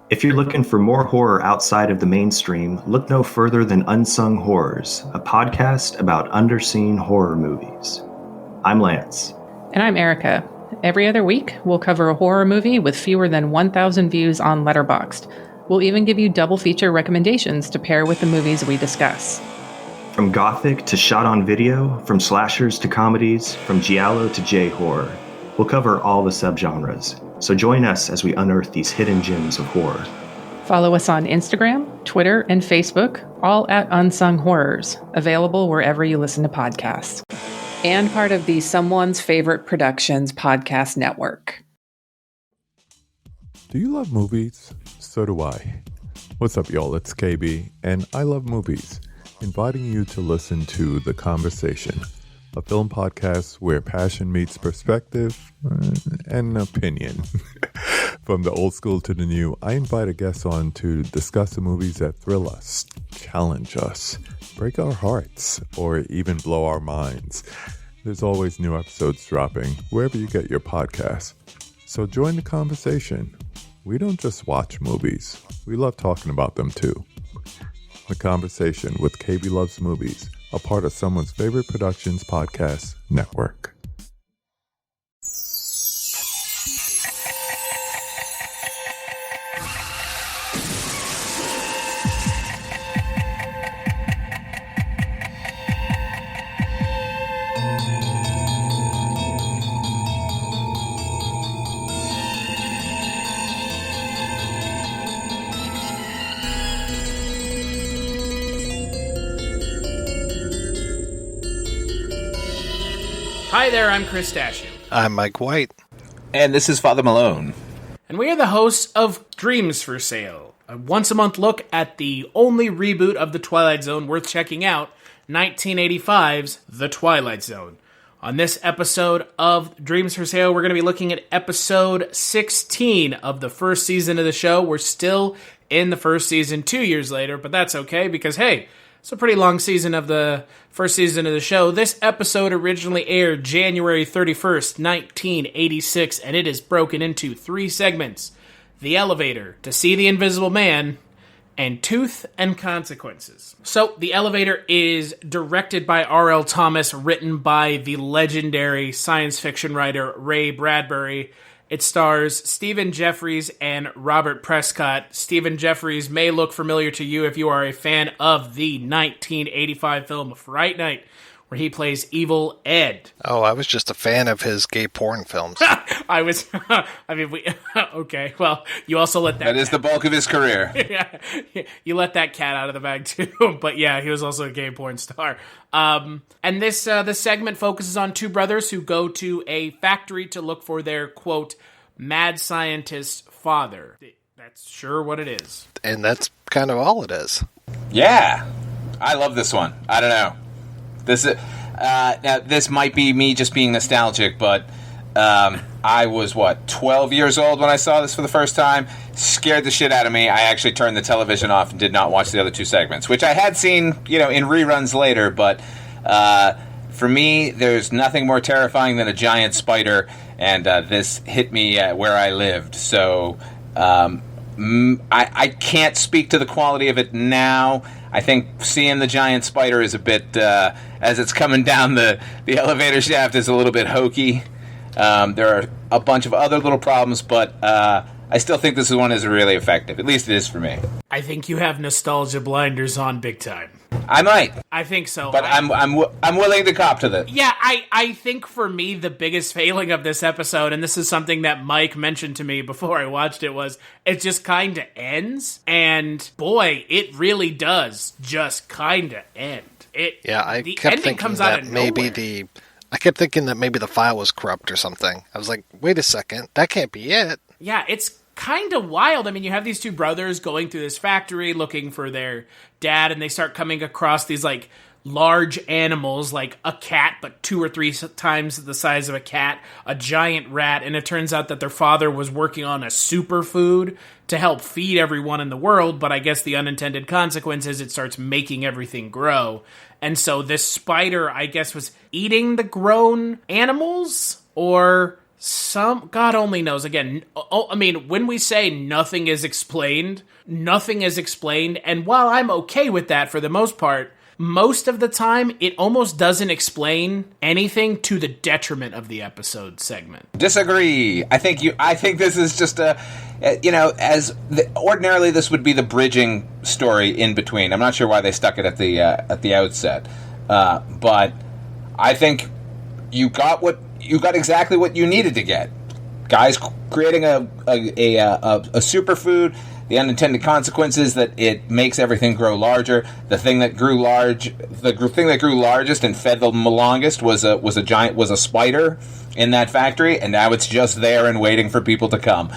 If you're looking for more horror outside of the mainstream, look no further than Unsung Horrors, a podcast about underseen horror movies. I'm Lance. And I'm Erica. Every other week, we'll cover a horror movie with fewer than 1,000 views on Letterboxd. We'll even give you double feature recommendations to pair with the movies we discuss. From gothic to shot on video, from slashers to comedies, from giallo to J-horror, we'll cover all the subgenres. So join us as we unearth these hidden gems of horror. Follow us on Instagram, Twitter, and Facebook, all at Unsung Horrors, available wherever you listen to podcasts. And part of the Someone's Favorite Productions podcast network. Do you love movies? So do I. What's up, y'all? It's KB, and I love movies. Inviting you to listen to The Conversation, a film podcast where passion meets perspective and opinion. From the old school to the new, I invite a guest on to discuss the movies that thrill us, challenge us, break our hearts, or even blow our minds. There's always new episodes dropping wherever you get your podcasts. So join the conversation. We don't just watch movies. We love talking about them too. The Conversation with KB Loves Movies, a part of Someone's Favorite Productions podcast network. Hi there, I'm Chris Stachiw. I'm Mike White. And this is Father Malone. And we are the hosts of Dreams for Sale, a once-a-month look at the only reboot of The Twilight Zone worth checking out, 1985's The Twilight Zone. On this episode of Dreams for Sale, we're going to be looking at episode 16 of the first season of the show. We're still in the first season 2 years later, but that's okay because, hey, it's a pretty long season of the first season of the show. This episode originally aired January 31st, 1986, and it is broken into 3 segments. The Elevator, To See the Invisible Man, and Tooth and Consequences. So, The Elevator is directed by R.L. Thomas, written by the legendary science fiction writer Ray Bradbury. It stars Stephen Jeffries and Robert Prescott. Stephen Jeffries may look familiar to you if you are a fan of the 1985 film Fright Night, where he plays Evil Ed. Oh, I was just a fan of his gay porn films. Okay, well, you also let that... That is the bulk of his career. Yeah, you let that cat out of the bag, too. But yeah, he was also a gay porn star. And this segment focuses on 2 brothers who go to a factory to look for their, quote, mad scientist father. That's sure what it is. And that's kind of all it is. Yeah. I love this one. I don't know. This is, now, this might be me just being nostalgic, but I was, 12 years old when I saw this for the first time. Scared the shit out of me. I actually turned the television off and did not watch the other 2 segments, which I had seen, in reruns later, but for me, there's nothing more terrifying than a giant spider, and this hit me where I lived. So I can't speak to the quality of it now. I think seeing the giant spider is a bit, as it's coming down the elevator shaft, is a little bit hokey. There are a bunch of other little problems, but I still think this one is really effective. At least it is for me. I think you have nostalgia blinders on big time. I might. I think so. But I'm willing to cop to this. Yeah, I think for me, the biggest failing of this episode, and this is something that Mike mentioned to me before I watched it, was it just kind of ends. And boy, it really does just kind of end. I kept thinking that maybe the file was corrupt or something. I was like, wait a second, that can't be it. Yeah, it's kind of wild. I mean, you have these 2 brothers going through this factory looking for their dad, and they start coming across these, large animals, like a cat, but 2 or 3 times the size of a cat, a giant rat, and it turns out that their father was working on a superfood to help feed everyone in the world, but I guess the unintended consequence is it starts making everything grow. And so this spider, I guess, was eating the grown animals, or God only knows. Again, I mean, when we say nothing is explained, and while I'm okay with that for the most part, most of the time, it almost doesn't explain anything to the detriment of the episode segment. Disagree. I think this is just ordinarily this would be the bridging story in between. I'm not sure why they stuck it at the outset, but I think you got exactly what you needed to get. Guys creating a superfood. The unintended consequences that it makes everything grow larger. The thing that grew largest and fed the longest was a spider in that factory, and now it's just there and waiting for people to come.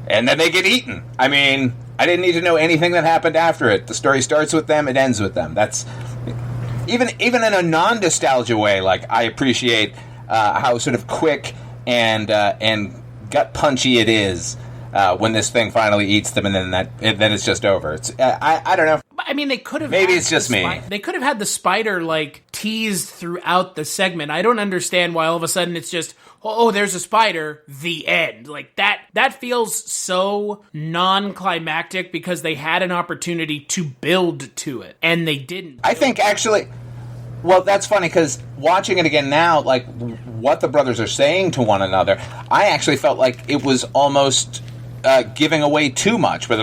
And then they get eaten. I mean, I didn't need to know anything that happened after it. The story starts with them, it ends with them. That's even in a non-nostalgia way. Like, I appreciate how sort of quick and gut punchy it is. When this thing finally eats them, and then it's just over. It's I don't know. I mean, they could have. Maybe it's just me. They could have had the spider like teased throughout the segment. I don't understand why all of a sudden it's just, oh, there's a spider. The end. Like that. That feels so non-climactic because they had an opportunity to build to it and they didn't. I think actually. Well, that's funny because watching it again now, like what the brothers are saying to one another, I actually felt like it was almost giving away too much. Where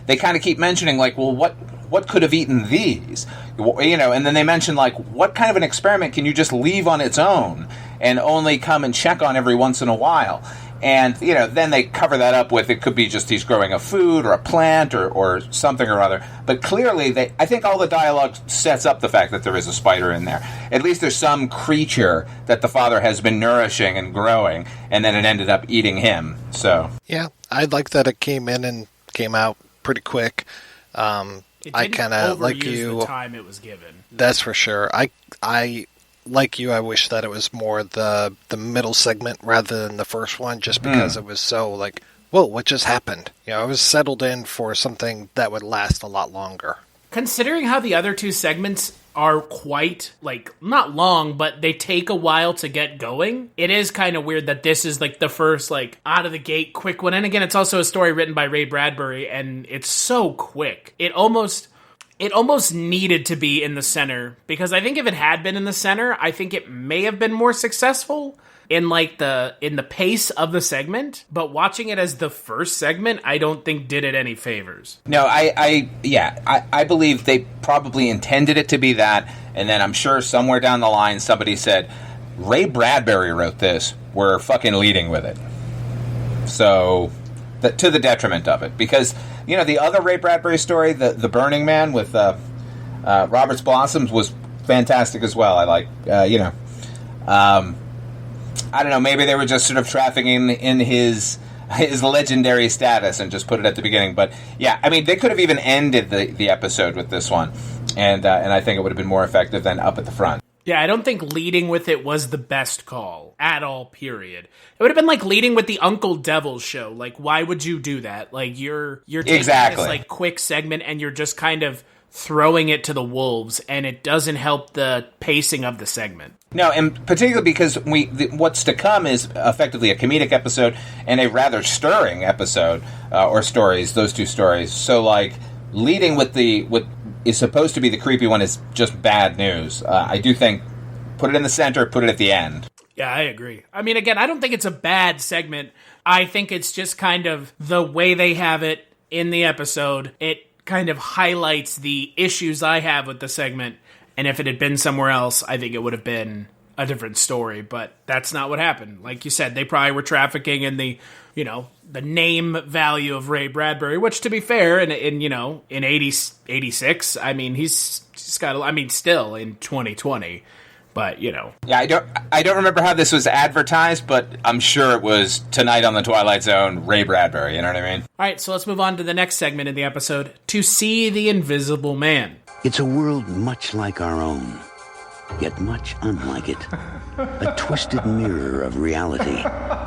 they kind of keep mentioning like, well, what could have eaten these, and then they mention like, what kind of an experiment can you just leave on its own and only come and check on every once in a while? And, then they cover that up with it could be just he's growing a food or a plant or something or other. But clearly, I think all the dialogue sets up the fact that there is a spider in there. At least there's some creature that the father has been nourishing and growing, and then it ended up eating him. So yeah, I like that it came in and came out pretty quick. I kind of like you. The time it was given. That's for sure. I like you, I wish that it was more the middle segment rather than the first one, just because it was so like, whoa, what just happened? I was settled in for something that would last a lot longer. Considering how the other two segments are quite, like, not long, but they take a while to get going, it is kind of weird that this is, like, the first, like, out-of-the-gate quick one. And again, it's also a story written by Ray Bradbury, and it's so quick. It almost needed to be in the center, because I think if it had been in the center, I think it may have been more successful in the pace of the segment. But watching it as the first segment, I don't think did it any favors. No, I believe they probably intended it to be that, and then I'm sure somewhere down the line somebody said, Ray Bradbury wrote this, we're fucking leading with it. So, to the detriment of it, because the other Ray Bradbury story, the Burning Man with Robert's Blossoms, was fantastic as well. I like, I don't know, maybe they were just sort of trafficking in his legendary status and just put it at the beginning. But yeah, I mean, they could have even ended the episode with this one, and I think it would have been more effective than up at the front. Yeah, I don't think leading with it was the best call at all, period. It would have been like leading with the Uncle Devil's show. Like, why would you do that? Like, you're taking this, like, quick segment and you're just kind of throwing it to the wolves, and it doesn't help the pacing of the segment. No, and particularly because what's to come is effectively a comedic episode and a rather stirring episode, or stories, those two stories. So, like, leading with what is supposed to be the creepy one is just bad news. I do think put it in the center, put it at the end. Yeah, I agree. I mean, again, I don't think it's a bad segment. I think it's just kind of the way they have it in the episode. It kind of highlights the issues I have with the segment. And if it had been somewhere else, I think it would have been a different story. But that's not what happened. Like you said, they probably were trafficking in the name value of Ray Bradbury, which, to be fair, in 86, I mean, he's got, I mean, still in 2020, but, Yeah, I don't remember how this was advertised, but I'm sure it was tonight on the Twilight Zone, Ray Bradbury, you know what I mean? All right, so let's move on to the next segment in the episode, To See the Invisible Man. It's a world much like our own, yet much unlike it. A twisted mirror of reality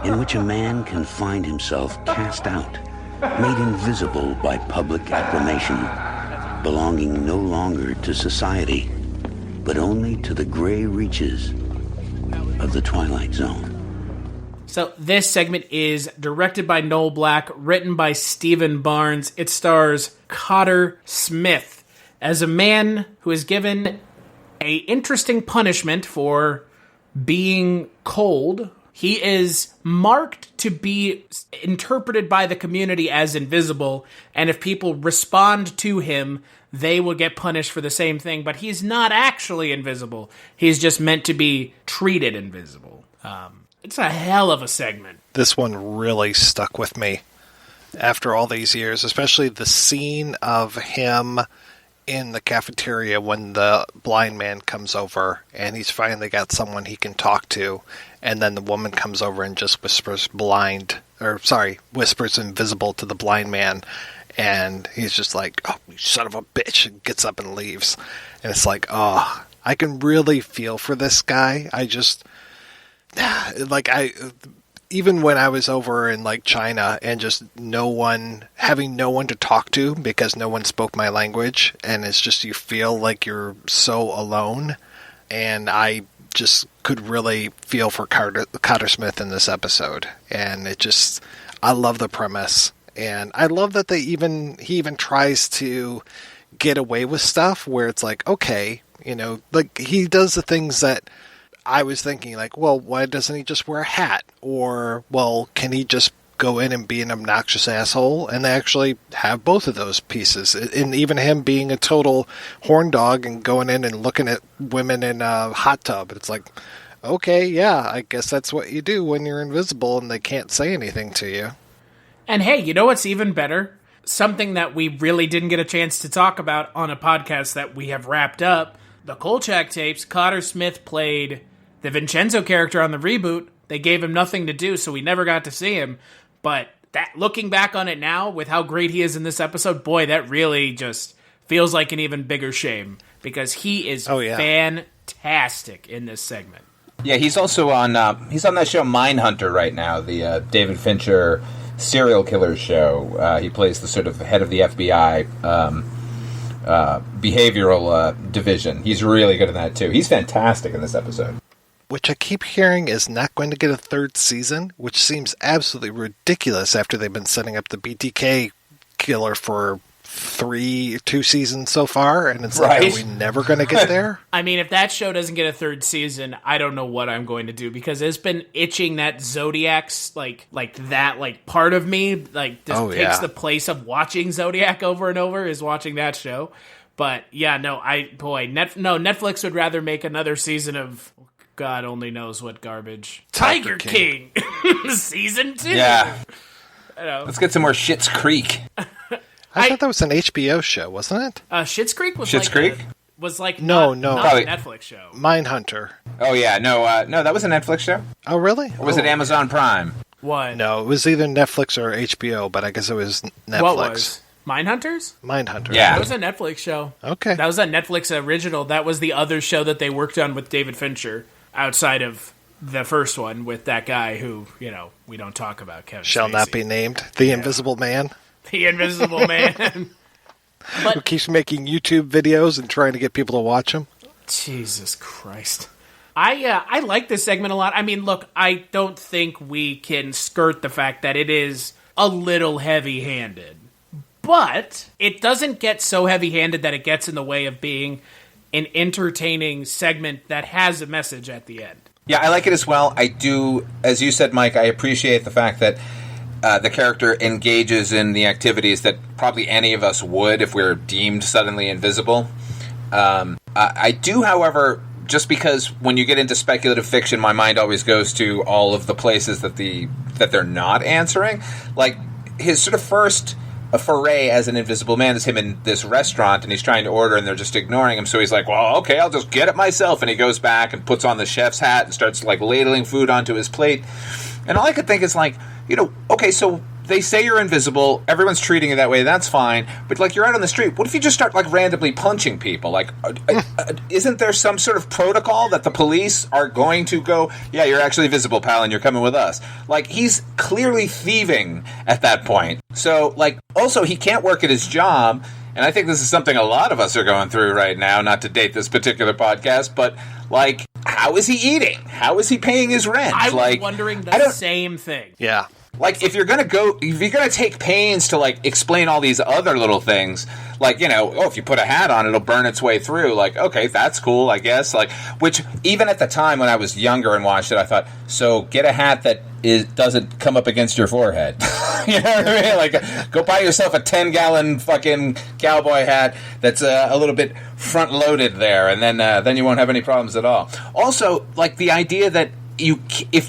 in which a man can find himself cast out, made invisible by public acclamation, belonging no longer to society, but only to the gray reaches of the Twilight Zone. So this segment is directed by Noel Black, written by Stephen Barnes. It stars Cotter Smith as a man who is given a interesting punishment for being cold. He is marked to be interpreted by the community as invisible, and if people respond to him, they will get punished for the same thing, but he's not actually invisible. He's just meant to be treated invisible. It's a hell of a segment. This one really stuck with me after all these years, especially the scene of him in the cafeteria when the blind man comes over and he's finally got someone he can talk to, and then the woman comes over and just whispers invisible to the blind man, and he's just like, "Oh, you son of a bitch," and gets up and leaves. And it's like, oh, I can really feel for this guy. Even when I was over in like China and just having no one to talk to because no one spoke my language, and it's just, you feel like you're so alone. And I just could really feel for Cotter Smith in this episode. And I love the premise. And I love that he even tries to get away with stuff where it's like, okay, like he does the things that I was thinking, like, well, why doesn't he just wear a hat? Or, well, can he just go in and be an obnoxious asshole? And they actually have both of those pieces. And even him being a total horn dog and going in and looking at women in a hot tub. It's like, okay, yeah, I guess that's what you do when you're invisible and they can't say anything to you. And hey, you know what's even better? Something that we really didn't get a chance to talk about on a podcast that we have wrapped up. The Kolchak tapes, Cotter Smith played the Vincenzo character on the reboot. They gave him nothing to do, so we never got to see him. But looking back on it now, with how great he is in this episode, boy, that really just feels like an even bigger shame. Because he is fantastic in this segment. Yeah, he's also on that show Mindhunter right now, the David Fincher serial killer show. He plays the sort of head of the FBI behavioral division. He's really good in that, too. He's fantastic in this episode. Which I keep hearing is not going to get a third season, which seems absolutely ridiculous after they've been setting up the BTK killer for 2 seasons so far, and it's like, are we never going to get there? I mean, if that show doesn't get a third season, I don't know what I'm going to do, because it's been itching that Zodiac's, like part of me, takes the place of watching Zodiac over and over, is watching that show. But, yeah, Netflix would rather make another season of God only knows what garbage. Tiger King. Season 2. Yeah. Let's get some more Schitt's Creek. I thought that was an HBO show, wasn't it? Schitt's Creek was Schitt's Creek? No, not a Netflix show. Mindhunter. Oh yeah, no, that was a Netflix show. Oh really? Or was it Amazon Prime? What? No, it was either Netflix or HBO, but I guess it was Netflix. What was? Mindhunters? Mindhunter. Yeah. That was a Netflix show. Okay. That was a Netflix original. That was the other show that they worked on with David Fincher, outside of the first one with that guy who, we don't talk about, Kevin Shall Spacey. not be named. The Invisible Man. The Invisible Man. Who keeps making YouTube videos and trying to get people to watch them. Jesus Christ. I like this segment a lot. I mean, look, I don't think we can skirt the fact that it is a little heavy-handed. But it doesn't get so heavy-handed that it gets in the way of being an entertaining segment that has a message at the end. Yeah, I like it as well. I do, as you said, Mike, I appreciate the fact that the character engages in the activities that probably any of us would if we were deemed suddenly invisible. I do, however, just because when you get into speculative fiction, my mind always goes to all of the places that they're not answering. Like, his sort of first foray as an invisible man is him in this restaurant, and he's trying to order, and they're just ignoring him. So he's like, well, okay, I'll just get it myself. And he goes back and puts on the chef's hat and starts, ladling food onto his plate. And all I could think is, okay, so they say you're invisible, everyone's treating you that way, that's fine, but, you're out on the street, what if you just start, randomly punching people? Isn't there some sort of protocol that the police are going to go, yeah, you're actually visible, pal, and you're coming with us? He's clearly thieving at that point. So, also, he can't work at his job, and I think this is something a lot of us are going through right now, not to date this particular podcast, but, how is he eating? How is he paying his rent? I was like, wondering the same thing. Yeah. Like, if you're gonna take pains to, like, explain all these other little things, like, you know, if you put a hat on, it'll burn its way through, like, okay, that's cool, I guess, like, which, even at the time when I was younger and watched it, I thought, so get a hat that doesn't come up against your forehead. You know what I mean? Like, go buy yourself a 10-gallon fucking cowboy hat that's a little bit front-loaded there, and then you won't have any problems at all. Also, like, the idea that if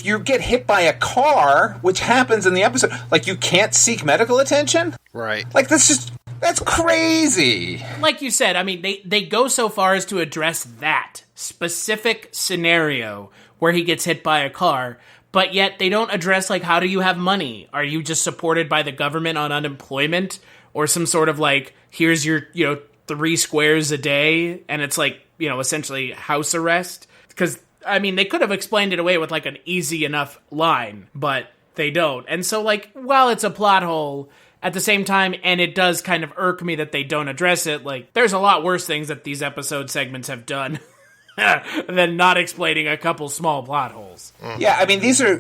you get hit by a car, which happens in the episode, like, you can't seek medical attention? Right. Like, that's crazy. Like you said, I mean, they go so far as to address that specific scenario where he gets hit by a car, but yet they don't address, like, how do you have money? Are you just supported by the government on unemployment? Or some sort of, like, here's your, 3 squares a day, and it's, like, essentially house arrest? Because, I mean, they could have explained it away with, like, an easy enough line, but they don't. And so, like, while it's a plot hole, at the same time, and it does kind of irk me that they don't address it, like, there's a lot worse things that these episode segments have done than not explaining a couple small plot holes. Yeah, I mean, these are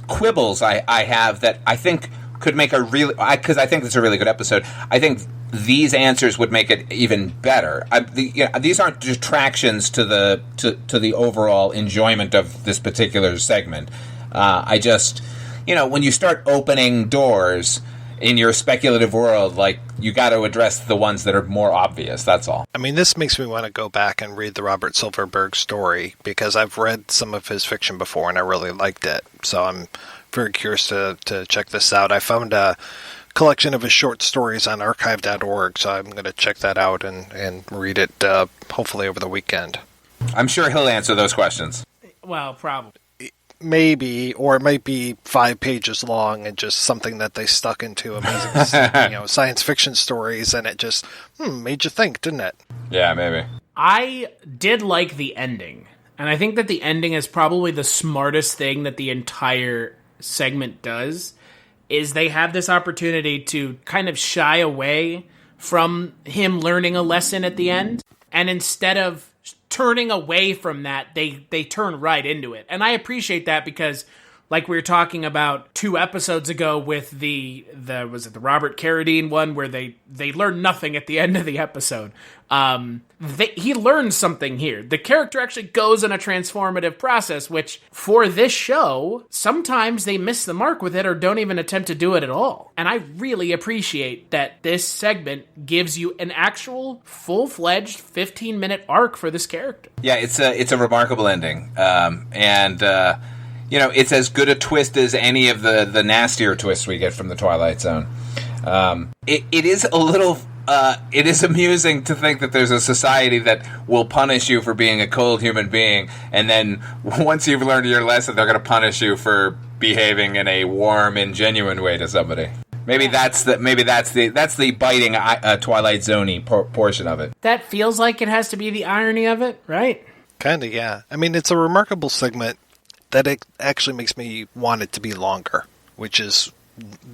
quibbles I have that I think could make because I think it's a really good episode. I think these answers would make it even better. These aren't detractions to the overall enjoyment of this particular segment. I just, when you start opening doors in your speculative world, like, you got to address the ones that are more obvious, that's all. I mean, this makes me want to go back and read the Robert Silverberg story, because I've read some of his fiction before and I really liked it. So I'm very curious to check this out. I found a collection of his short stories on archive.org, so I'm going to check that out and read it hopefully over the weekend. I'm sure he'll answer those questions. Well, probably. Maybe, or it might be 5 pages long and just something that they stuck into amazing science fiction stories, and it just made you think, didn't it? Yeah, maybe. I did like the ending, and I think that the ending is probably the smartest thing that the entire segment does, is they have this opportunity to kind of shy away from him learning a lesson at the end, and instead of turning away from that, they turn right into it. And I appreciate that, because, like we were talking about 2 episodes ago with the Robert Carradine one, where they learn nothing at the end of the episode. He learns something here. The character actually goes on a transformative process, which, for this show, sometimes they miss the mark with it or don't even attempt to do it at all. And I really appreciate that this segment gives you an actual full-fledged 15-minute arc for this character. Yeah, it's a remarkable ending. It's as good a twist as any of the nastier twists we get from the Twilight Zone. It is a little... it is amusing to think that there's a society that will punish you for being a cold human being, and then once you've learned your lesson, they're going to punish you for behaving in a warm and genuine way to somebody. Maybe that's the biting Twilight Zone-y portion of it. That feels like it has to be the irony of it, right? Kind of, yeah. I mean, it's a remarkable segment that it actually makes me want it to be longer, which is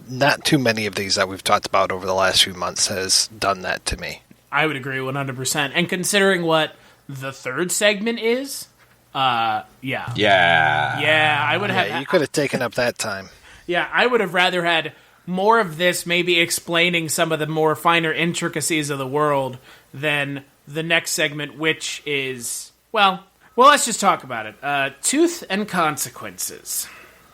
not too many of these that we've talked about over the last few months has done that to me. I would agree 100%. And considering what the 3rd segment is, yeah. Yeah, I would have... Yeah, you could have taken up that time. Yeah, I would have rather had more of this maybe explaining some of the more finer intricacies of the world than the next segment, which is, well, let's just talk about it. Tooth and Consequences.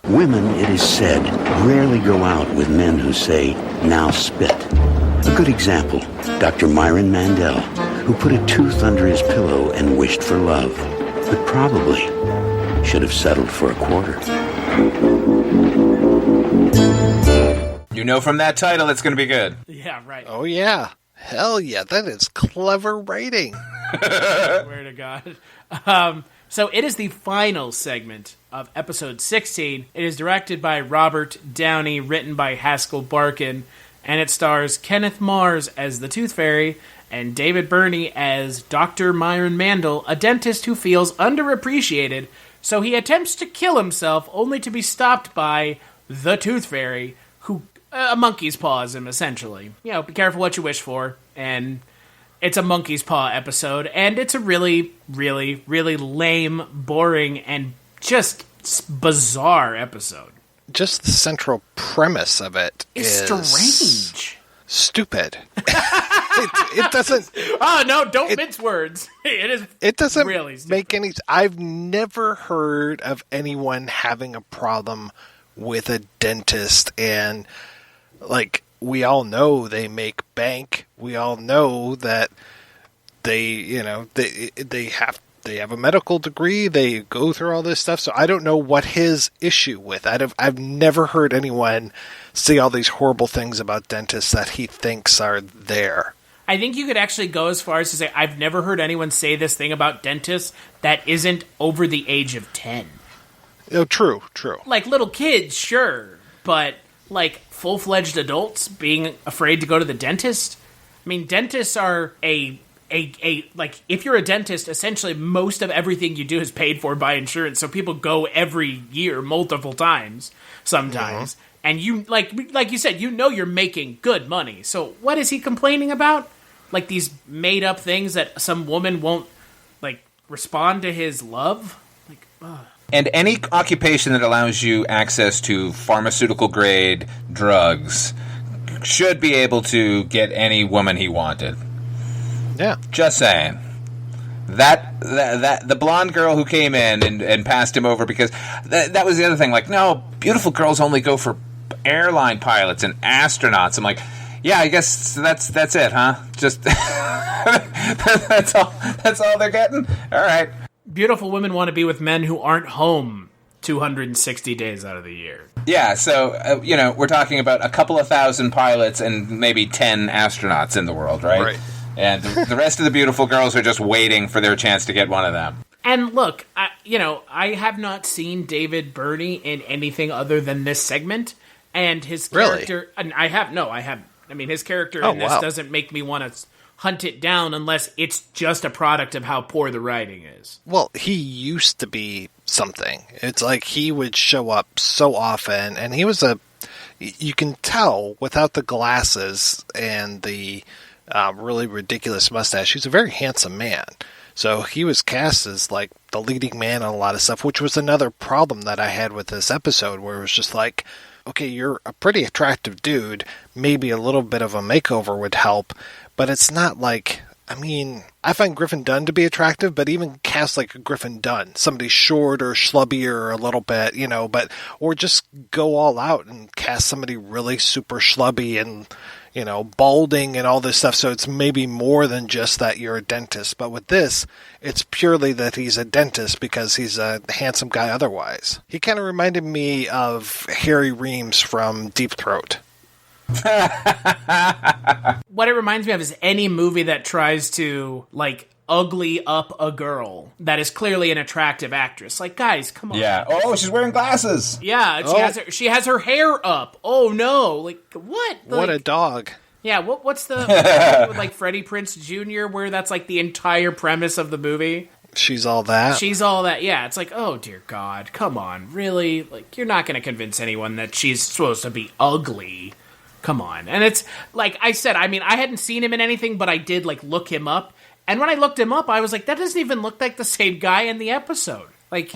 Women, it is said, rarely go out with men who say, "Now spit." A good example, Dr. Myron Mandel, who put a tooth under his pillow and wished for love, but probably should have settled for a quarter. From that title, it's going to be good. Yeah, right. Oh, yeah. Hell yeah, that is clever writing. Swear to God. So it is the final segment of episode 16. It is directed by Robert Downey, written by Haskell Barkin, and it stars Kenneth Mars as the Tooth Fairy and David Burney as Dr. Myron Mandel, a dentist who feels underappreciated, so he attempts to kill himself only to be stopped by the Tooth Fairy, who a monkey's paws him, essentially. Be careful what you wish for, and It's a monkey's paw episode, and it's a really, really, really lame, boring, and just bizarre episode. Just the central premise of it is strange. Stupid. it doesn't... Oh, no, don't mince words. It doesn't really make any... I've never heard of anyone having a problem with a dentist, and, like, we all know they make bank. We all know that they have a medical degree. They go through all this stuff. So I don't know what his issue with. I've never heard anyone say all these horrible things about dentists that he thinks are there. I think you could actually go as far as to say, I've never heard anyone say this thing about dentists that isn't over the age of 10. Oh, true. Like little kids, sure, but like full-fledged adults being afraid to go to the dentist. I mean, dentists are a like, if you're a dentist, essentially most of everything you do is paid for by insurance. So people go every year, multiple times, sometimes. Mm-hmm. And you, like you said, you're making good money. So what is he complaining about? Like these made up things that some woman won't like respond to his love? Like, ugh. And any occupation that allows you access to pharmaceutical grade drugs should be able to get any woman he wanted. Yeah. Just saying. That the blonde girl who came in and passed him over, because that was the other thing. Like, no, beautiful girls only go for airline pilots and astronauts. I'm like, yeah, I guess that's it, huh? Just that's all they're getting? All right. Beautiful women want to be with men who aren't home 260 days out of the year. Yeah, so, we're talking about a couple of thousand pilots and maybe 10 astronauts in the world, right? Right. And the rest of the beautiful girls are just waiting for their chance to get one of them. And look, I have not seen David Burney in anything other than this segment. And his character... Really? I have. I mean, his character in this doesn't make me want to hunt it down unless it's just a product of how poor the writing is. Well, he used to be something. It's like he would show up so often, and he was you can tell without the glasses and the really ridiculous mustache, he's a very handsome man. So he was cast as like the leading man on a lot of stuff, which was another problem that I had with this episode, where it was just like, okay, you're a pretty attractive dude, maybe a little bit of a makeover would help, but it's not like, I mean, I find Griffin Dunn to be attractive, but even cast like a Griffin Dunn, somebody short or schlubbier a little bit, or just go all out and cast somebody really super schlubby and, balding and all this stuff. So it's maybe more than just that you're a dentist. But with this, it's purely that he's a dentist because he's a handsome guy otherwise. He kind of reminded me of Harry Reams from Deep Throat. What it reminds me of is any movie that tries to, like, ugly up a girl that is clearly an attractive actress. Like, guys, come on. Yeah. Oh, she's wearing glasses. Yeah, she has her hair up. Oh, no. Like, what? What a dog. Yeah, what's the... with, like, Freddie Prinze Jr., where that's, like, the entire premise of the movie? She's all that. Yeah, it's like, oh, dear God, come on. Really? Like, you're not going to convince anyone that she's supposed to be ugly. Come on. And it's, like I said, I mean, I hadn't seen him in anything, but I did, like, look him up. And when I looked him up, I was like, that doesn't even look like the same guy in the episode. Like,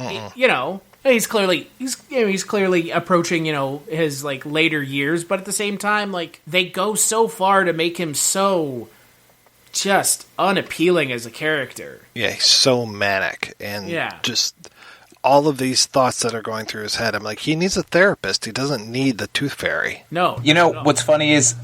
he's clearly approaching, his, like, later years. But at the same time, like, they go so far to make him so just unappealing as a character. Yeah, he's so manic. And just all of these thoughts that are going through his head. I'm like, he needs a therapist. He doesn't need the Tooth Fairy. No. What's funny is...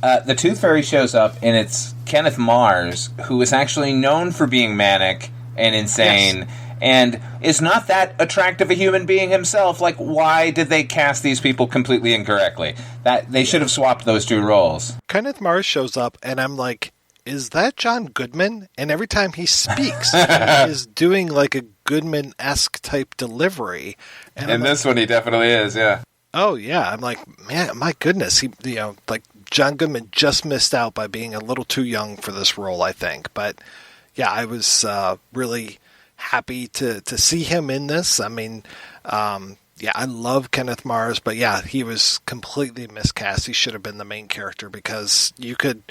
the Tooth Fairy shows up, and it's Kenneth Mars, who is actually known for being manic and insane, and is not that attractive a human being himself. Like, why did they cast these people completely incorrectly? That they should have swapped those two roles. Kenneth Mars shows up, and I'm like, is that John Goodman? And every time he speaks, he is doing like a Goodman-esque type delivery. And in this one, he definitely is, yeah. Oh, yeah. I'm like, man, my goodness. He, like, John Goodman just missed out by being a little too young for this role, I think. But, yeah, I was really happy to see him in this. I mean, I love Kenneth Mars, but, yeah, he was completely miscast. He should have been the main character because you can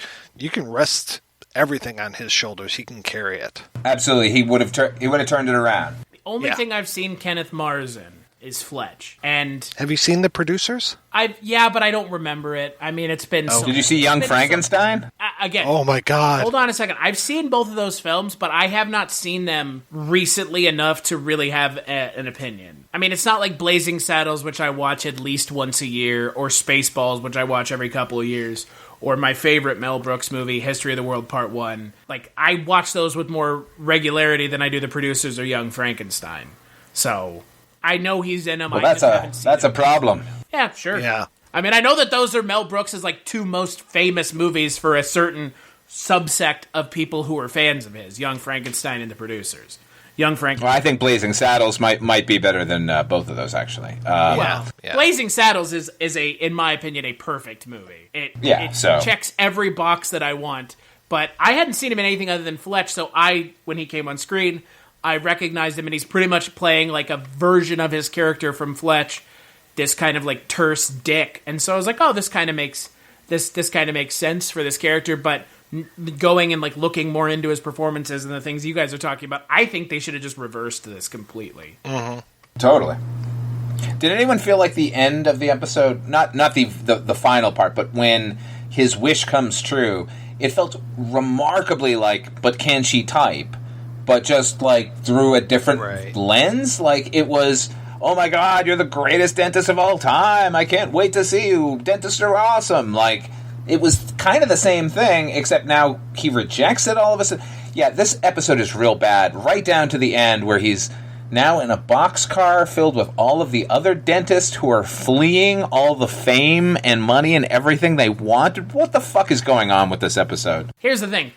rest everything on his shoulders. He can carry it. Absolutely, he would have turned it around. The only thing I've seen Kenneth Mars in is Fletch. And have you seen The Producers? But I don't remember it. I mean, it's been so... Did you see Young Frankenstein? Again. Oh my God. Hold on a second. I've seen both of those films, but I have not seen them recently enough to really have an opinion. I mean, it's not like Blazing Saddles, which I watch at least once a year, or Spaceballs, which I watch every couple of years, or my favorite Mel Brooks movie, History of the World Part 1. Like, I watch those with more regularity than I do The Producers or Young Frankenstein. So... I know he's in them. Well, that's a problem. Yeah, sure. Yeah. I mean, I know that those are Mel Brooks' like two most famous movies for a certain subsect of people who are fans of his, Young Frankenstein and The Producers. Young Frankenstein. Well, I think Blazing Saddles might be better than both of those, actually. Blazing Saddles is in my opinion, a perfect movie. It checks every box that I want, but I hadn't seen him in anything other than Fletch, so when he came on screen, I recognized him, and he's pretty much playing like a version of his character from Fletch, this kind of like terse dick. And so I was like, oh, this kind of makes sense for this character. But going and like looking more into his performances and the things you guys are talking about, I think they should have just reversed this completely. Mm-hmm. Totally. Did anyone feel like the end of the episode, not the final part, but when his wish comes true, it felt remarkably like, but can she type? But just, like, through a different lens. Like, it was, oh my God, you're the greatest dentist of all time. I can't wait to see you. Dentists are awesome. Like, it was kind of the same thing, except now he rejects it all of a sudden. Yeah, this episode is real bad, right down to the end where he's now in a boxcar filled with all of the other dentists who are fleeing all the fame and money and everything they wanted. What the fuck is going on with this episode? Here's the thing.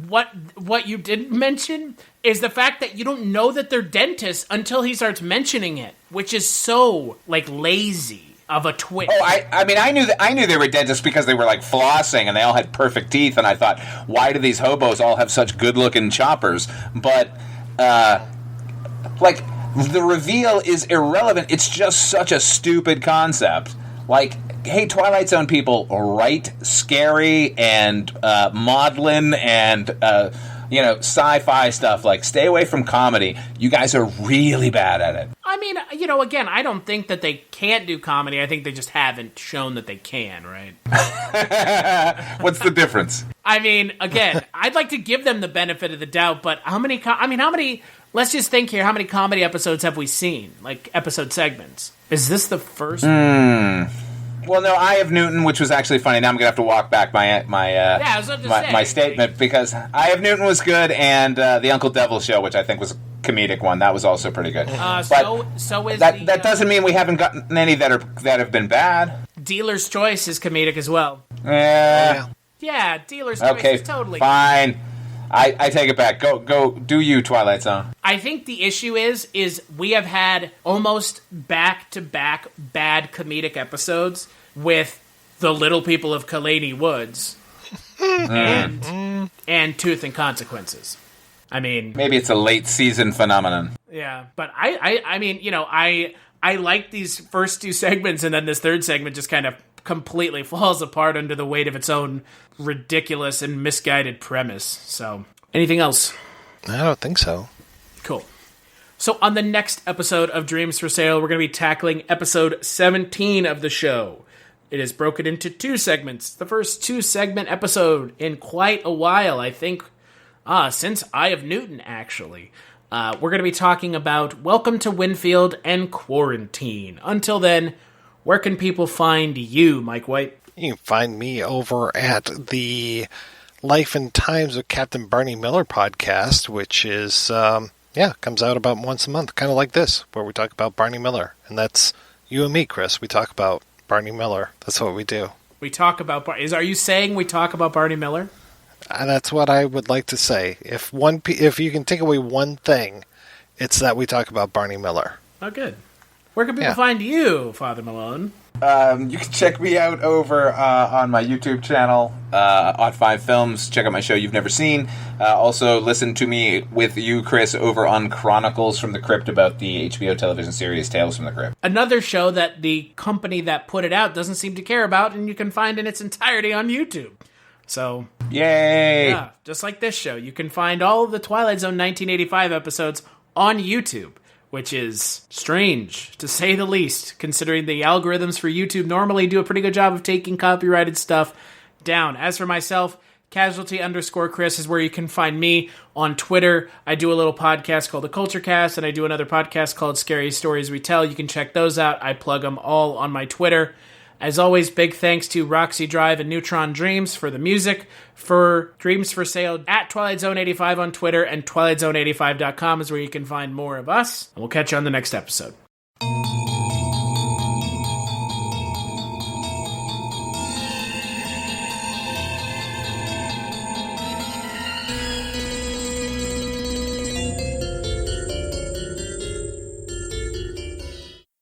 What you didn't mention is the fact that you don't know that they're dentists until he starts mentioning it, which is so like lazy of a twist. Oh, I knew they were dentists because they were like flossing and they all had perfect teeth, and I thought, why do these hobos all have such good-looking choppers? But like the reveal is irrelevant. It's just such a stupid concept. Like, hey, Twilight Zone people, write scary and maudlin and sci-fi stuff. Like, stay away from comedy. You guys are really bad at it. I mean, again, I don't think that they can't do comedy. I think they just haven't shown that they can, right? What's the difference? I mean, again, I'd like to give them the benefit of the doubt, but how many? Let's just think here. How many comedy episodes have we seen? Like episode segments. Is this the first? Well, no, Eye of Newton, which was actually funny. Now I'm gonna have to walk back my statement because Eye of Newton was good, and the Uncle Devil Show, which I think was a comedic one, that was also pretty good. That doesn't mean we haven't gotten any that have been bad. Dealer's Choice is comedic as well. Yeah, Dealer's Choice is totally fine. I take it back. Go do you, Twilight Zone. I think the issue is we have had almost back-to-back bad comedic episodes with The Little People of Kalani Woods and Tooth and Consequences. I mean... Maybe it's a late-season phenomenon. Yeah, but I mean, I like these first two segments, and then this third segment just kind of completely falls apart under the weight of its own ridiculous and misguided premise. So, anything else? I don't think so. Cool. So on the next episode of Dreams for Sale, we're going to be tackling episode 17 of the show. It is broken into two segments. The first 2-segment episode in quite a while, I think, since Eye of Newton, actually. We're going to be talking about Welcome to Winfield and Quarantine. Until then, where can people find you, Mike White? You can find me over at the Life and Times of Captain Barney Miller podcast, which is, comes out about once a month, kind of like this, where we talk about Barney Miller. And that's you and me, Chris. We talk about Barney Miller. That's what we do. We talk about... Are you saying we talk about Barney Miller? That's what I would like to say. If you can take away one thing, it's that we talk about Barney Miller. Oh, good. Where can people find you, Father Malone? You can check me out over on my YouTube channel, Odd 5 Films. Check out my show you've never seen. Also, listen to me with you, Chris, over on Chronicles from the Crypt about the HBO television series Tales from the Crypt. Another show that the company that put it out doesn't seem to care about, and you can find in its entirety on YouTube. So, Yay! yeah, just like this show, you can find all of the Twilight Zone 1985 episodes on YouTube, which is strange, to say the least, considering the algorithms for YouTube normally do a pretty good job of taking copyrighted stuff down. As for myself, Casualty_Chris is where you can find me on Twitter. I do a little podcast called The Culture Cast, and I do another podcast called Scary Stories We Tell. You can check those out. I plug them all on my Twitter. As always, big thanks to Roxy Drive and Neutron Dreams for the music. For Dreams for Sale, at Twilight Zone 85 on Twitter, and TwilightZone85.com is where you can find more of us. And we'll catch you on the next episode.